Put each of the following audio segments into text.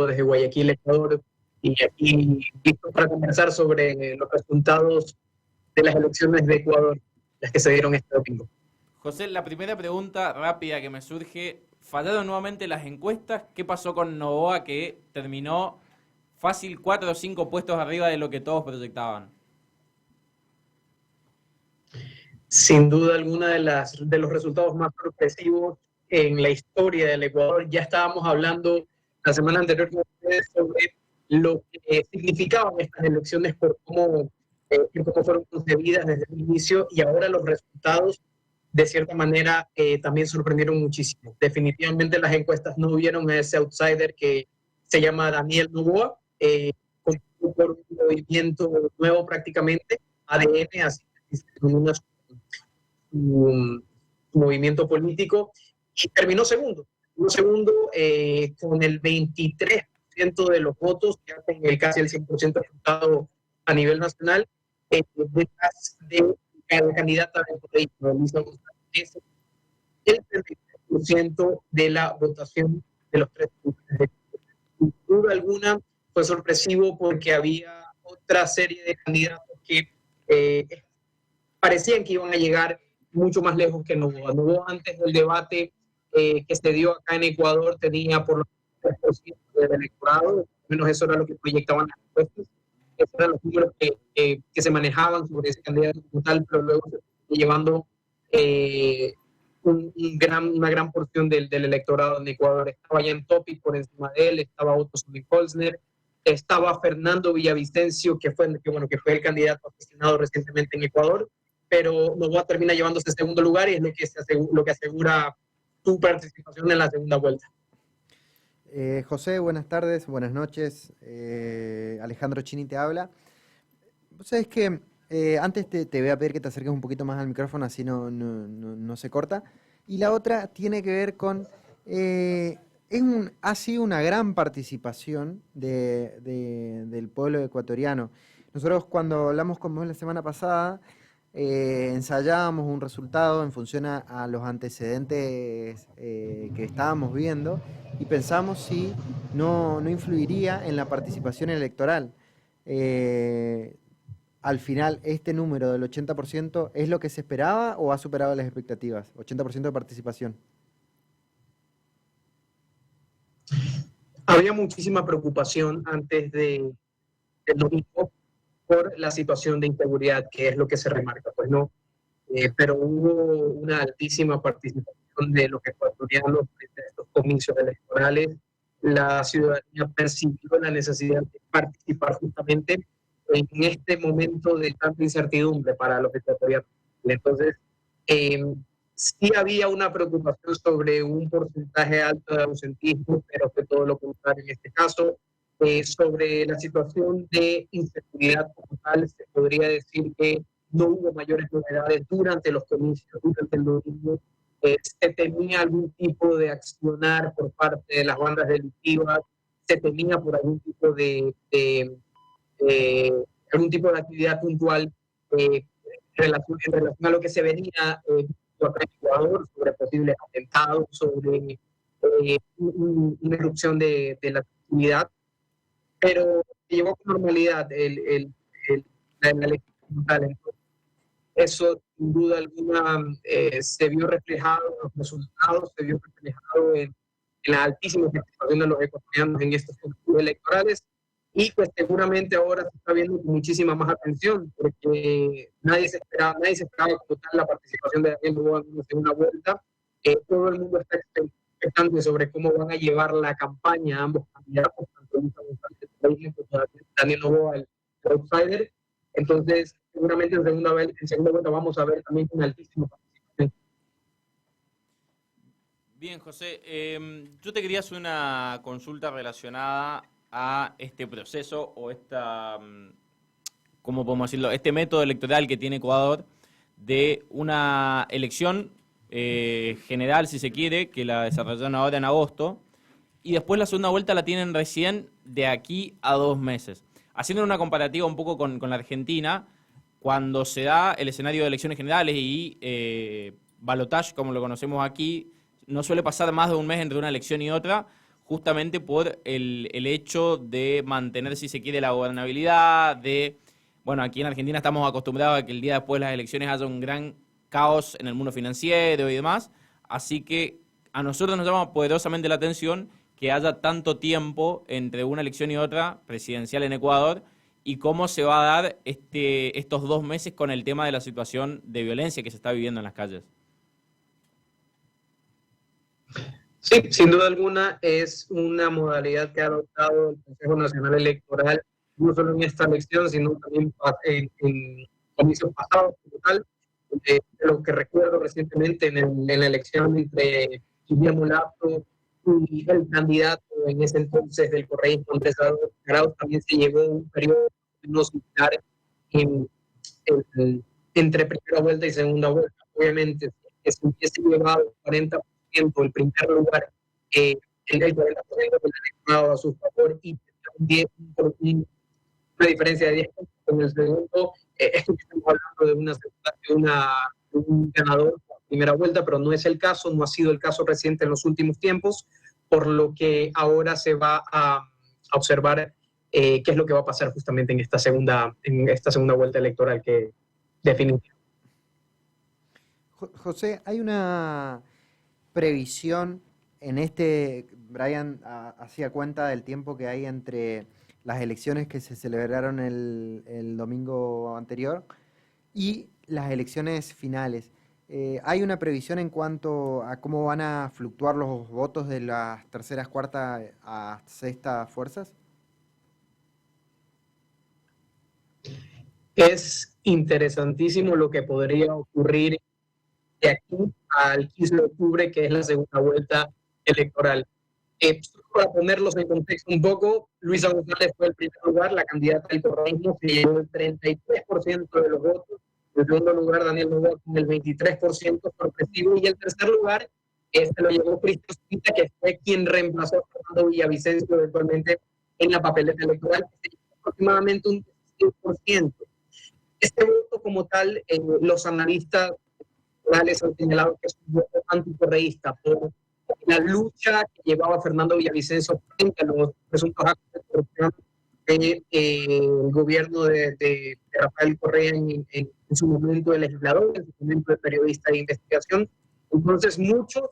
desde Guayaquil, Ecuador, y aquí listo para conversar sobre los resultados de las elecciones de Ecuador, las que se dieron este domingo. José, la primera pregunta rápida que me surge, fallaron nuevamente las encuestas, ¿qué pasó con Noboa que terminó fácil 4 o 5 puestos arriba de lo que todos proyectaban? Sin duda alguna de los resultados más sorpresivos en la historia del Ecuador. Ya estábamos hablando la semana anterior con ustedes sobre lo que significaban estas elecciones por cómo fueron concebidas desde el inicio, y ahora los resultados de cierta manera también sorprendieron muchísimo. Definitivamente las encuestas no vieron a ese outsider que se llama Daniel Noboa, por un movimiento nuevo prácticamente, ADN, así una su movimiento político, y terminó segundo. Con el 23% de los votos, que hacen casi el 100% del resultado a nivel nacional, detrás de la candidata de Elisa González, el 33% de la votación de los tres. Sin duda alguna fue sorpresivo porque había otra serie de candidatos que parecían que iban a llegar mucho más lejos que Noboa. Noboa, antes del debate que se dio acá en Ecuador, tenía por lo menos 3% del electorado, al menos eso era lo que proyectaban las encuestas, esos eran los números que se manejaban sobre ese candidato total, pero luego se fue llevando una gran porción del electorado en Ecuador. Estaba Jan Topic por encima de él, estaba Otto Sonny-Kolsner, estaba Fernando Villavicencio, que fue el candidato asesinado recientemente en Ecuador, pero Noboa termina llevándose segundo lugar y es lo que asegura su participación en la segunda vuelta. José, buenas tardes, buenas noches. Alejandro Chini te habla. Vos sabés que antes te voy a pedir que te acerques un poquito más al micrófono, así no se corta. Y la otra tiene que ver con... ha sido una gran participación del pueblo ecuatoriano. Nosotros cuando hablamos con vos la semana pasada, ensayábamos un resultado en función a los antecedentes que estábamos viendo y pensamos si no influiría en la participación electoral. Al final, ¿este número del 80% es lo que se esperaba o ha superado las expectativas? 80% de participación. Había muchísima preocupación antes del domingo por la situación de inseguridad, que es lo que se remarca, pues no. Pero hubo una altísima participación de los ecuatorianos en estos comicios electorales. La ciudadanía percibió la necesidad de participar justamente en este momento de tanta incertidumbre para los ecuatorianos. Entonces, sí había una preocupación sobre un porcentaje alto de ausentismo, pero fue todo lo contrario en este caso. Sobre la situación de inseguridad como tal, se podría decir que no hubo mayores novedades durante los comicios, durante el domingo. Se temía algún tipo de accionar por parte de las bandas delictivas, se temía por algún tipo de actividad puntual en relación a lo que se venía acá en Ecuador, sobre posibles atentados, sobre una erupción de la actividad, pero llegó con normalidad la elección total. Eso, sin duda alguna, se vio reflejado en los resultados, se vio reflejado en la altísima participación de los ecuatorianos en estos comicios electorales, y pues seguramente ahora se está viendo con muchísima más atención, porque nadie se esperaba como tal la participación de Daniel Noboa en una segunda vuelta. Todo el mundo está expectante sobre cómo van a llevar la campaña ambos candidatos, tanto Elisa González como Daniel Noboa, el outsider. Entonces, seguramente en segunda vuelta vamos a ver también una altísima participación. Bien, José, yo te quería hacer una consulta relacionada a este proceso o ¿cómo podemos decirlo? Este método electoral que tiene Ecuador de una elección general, si se quiere, que la desarrollaron ahora en agosto, y después la segunda vuelta la tienen recién de aquí a 2 meses. Haciendo una comparativa un poco con la Argentina, cuando se da el escenario de elecciones generales y balotage, como lo conocemos aquí, no suele pasar más de un mes entre una elección y otra, justamente por el hecho de mantener, si se quiere, la gobernabilidad, bueno, aquí en Argentina estamos acostumbrados a que el día después de las elecciones haya un gran caos en el mundo financiero y demás, así que a nosotros nos llama poderosamente la atención que haya tanto tiempo entre una elección y otra presidencial en Ecuador y cómo se va a dar estos 2 meses con el tema de la situación de violencia que se está viviendo en las calles. Sí, sin duda alguna es una modalidad que ha adoptado el Consejo Nacional Electoral, no solo en esta elección, sino también en comicios pasados, como tal. Lo que recuerdo recientemente en la elección entre Guillermo Lazo y el candidato en ese entonces del correísmo, Andrés Arauz, también se llevó un periodo no similar en, entre primera vuelta y segunda vuelta. Obviamente, que se hubiese llevado 40% el primer lugar, el 40% del electorado a su favor y también una diferencia de 10 puntos en el segundo, esto que estamos hablando de un ganador por primera vuelta, pero no es el caso, no ha sido el caso reciente en los últimos tiempos, por lo que ahora se va a observar qué es lo que va a pasar justamente en esta segunda vuelta electoral que definitiva. José, hay una previsión Brian hacía cuenta del tiempo que hay entre las elecciones que se celebraron el domingo anterior y las elecciones finales. ¿Hay una previsión en cuanto a cómo van a fluctuar los votos de las terceras, cuartas a sextas fuerzas? Es interesantísimo lo que podría ocurrir de aquí al 15 de octubre, que es la segunda vuelta electoral. Para ponerlos en contexto un poco, Luisa González fue el primer lugar, la candidata del correísmo se llevó el 33% de los votos, en segundo lugar Daniel Noboa con el 23% sorpresivo, y el tercer lugar se lo llevó Cristo Cita, que fue quien reemplazó a Fernando Villavicencio eventualmente en la papeleta electoral, que se llevó aproximadamente un 16%. Este voto como tal, los analistas han señalado que es un voto anticorreísta por la lucha que llevaba Fernando Villavicencio frente a los presuntos actos de corrupción del gobierno de Rafael Correa en su momento de legislador, en su momento de periodista de investigación. Entonces muchos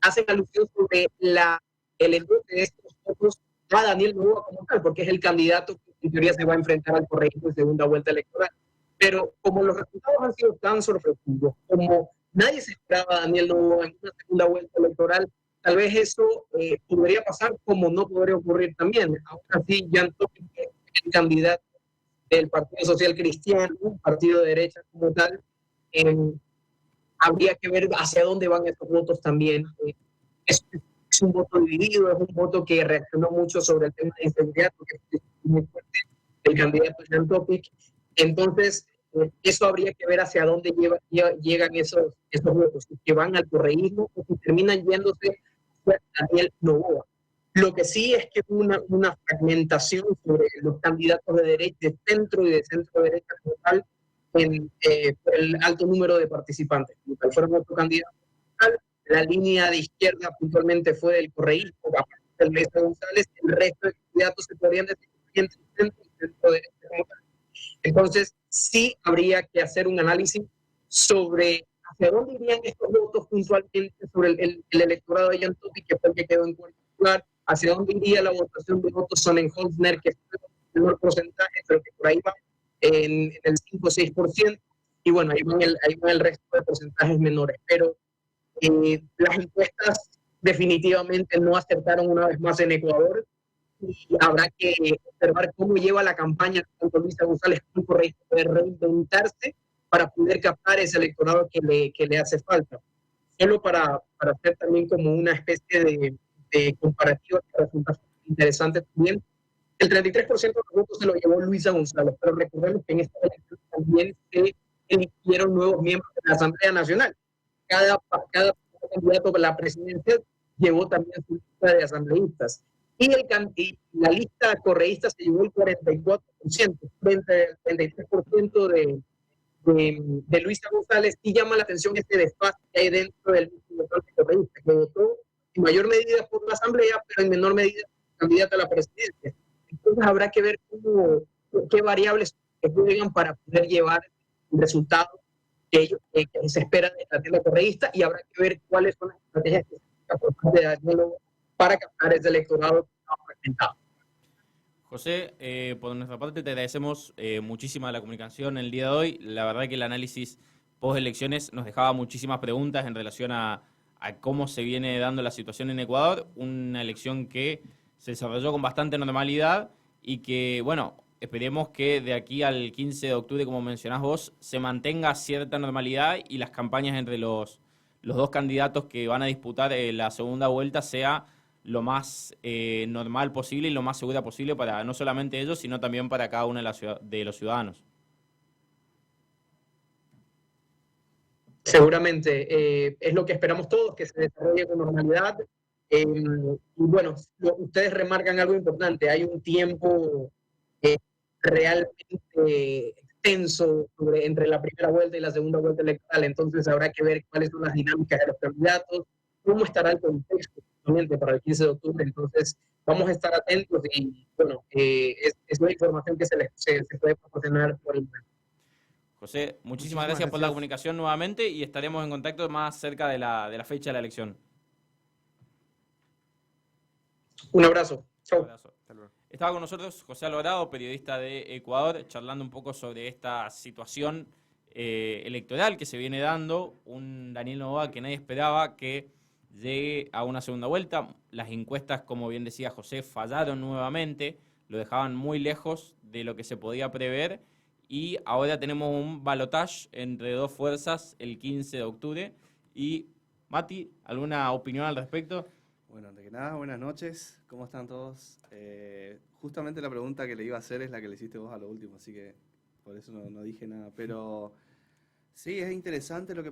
hacen alusión sobre el enfoque de estos votos a Daniel Noboa como tal, porque es el candidato que en teoría se va a enfrentar al correísmo en segunda vuelta electoral. Pero como los resultados han sido tan sorpresivos, como nadie se esperaba a Daniel Noboa en una segunda vuelta electoral, tal vez eso podría pasar como no podría ocurrir también. Ahora sí, Jan Topic, el candidato del Partido Social Cristiano, un partido de derecha como tal, habría que ver hacia dónde van estos votos también. Es un voto dividido, es un voto que reaccionó mucho sobre el tema de inseguridad, porque es muy fuerte el candidato Jan Topic. Entonces, eso habría que ver hacia dónde llegan esos votos, que van al correísmo o que terminan yéndose a Daniel Noboa. Lo que sí es que hubo una fragmentación sobre los candidatos de derecha, de centro y de centro derecha como tal, por el alto número de participantes. Fueron otro candidato. La línea de izquierda puntualmente fue del correísmo, aparte del Luisa González, el resto de candidatos se podrían decir entre centro y centro derecha como tal. Entonces, sí habría que hacer un análisis sobre hacia dónde irían estos votos puntualmente sobre el electorado de Jan Topic, que fue el que quedó en cuarto lugar, hacia dónde iría la votación de votos Sonnenholzner, que fue el menor porcentaje, pero que por ahí va en el 5 o 6%, y bueno, ahí van el resto de porcentajes menores. Pero las encuestas definitivamente no acertaron una vez más en Ecuador, y habrá que observar cómo lleva la campaña tanto Luisa González como Correísta de reinventarse para poder captar ese electorado que le hace falta. Solo para hacer también como una especie de comparativa que resulta interesante también, el 33% de los votos se lo llevó Luisa González, pero recordemos que en esta elección también se eligieron nuevos miembros de la Asamblea Nacional. Cada candidato a la presidencia llevó también su lista de asambleístas. Y la lista correísta se llevó el 44% frente al 33% de Luisa González, y llama la atención este desfase que hay dentro del mismo correísta, que votó en mayor medida por la Asamblea, pero en menor medida candidata a la presidencia. Entonces habrá que ver qué variables que juegan para poder llevar el resultado que se espera de la tienda correísta, y habrá que ver cuáles son las estrategias que se aplican por parte de Daniel para captar ese electorado que estamos presentando. José, por nuestra parte te agradecemos muchísima la comunicación el día de hoy. La verdad que el análisis post elecciones nos dejaba muchísimas preguntas en relación a cómo se viene dando la situación en Ecuador, una elección que se desarrolló con bastante normalidad y que, bueno, esperemos que de aquí al 15 de octubre, como mencionás vos, se mantenga cierta normalidad y las campañas entre los dos candidatos que van a disputar la segunda vuelta sea lo más normal posible y lo más segura posible para no solamente ellos, sino también para cada uno de los ciudadanos. Seguramente es lo que esperamos todos, que se desarrolle con normalidad. Y bueno, ustedes remarcan algo importante, hay un tiempo realmente extenso entre la primera vuelta y la segunda vuelta electoral, entonces habrá que ver cuáles son las dinámicas de los candidatos, cómo estará el contexto para el 15 de octubre, entonces vamos a estar atentos y bueno, es una información que se puede proporcionar por el momento. José, muchísimas gracias por la comunicación nuevamente y estaremos en contacto más cerca de la fecha de la elección. Un abrazo. Chao. Un abrazo. Estaba con nosotros José Alvarado, periodista de Ecuador, charlando un poco sobre esta situación electoral que se viene dando. Un Daniel Noboa que nadie esperaba que llegue a una segunda vuelta. Las encuestas, como bien decía José, fallaron nuevamente, lo dejaban muy lejos de lo que se podía prever. Y ahora tenemos un balotaje entre dos fuerzas el 15 de octubre. Y, Mati, ¿alguna opinión al respecto? Bueno, antes que nada, buenas noches. ¿Cómo están todos? Justamente la pregunta que le iba a hacer es la que le hiciste vos a lo último, así que por eso no dije nada. Pero sí, es interesante lo que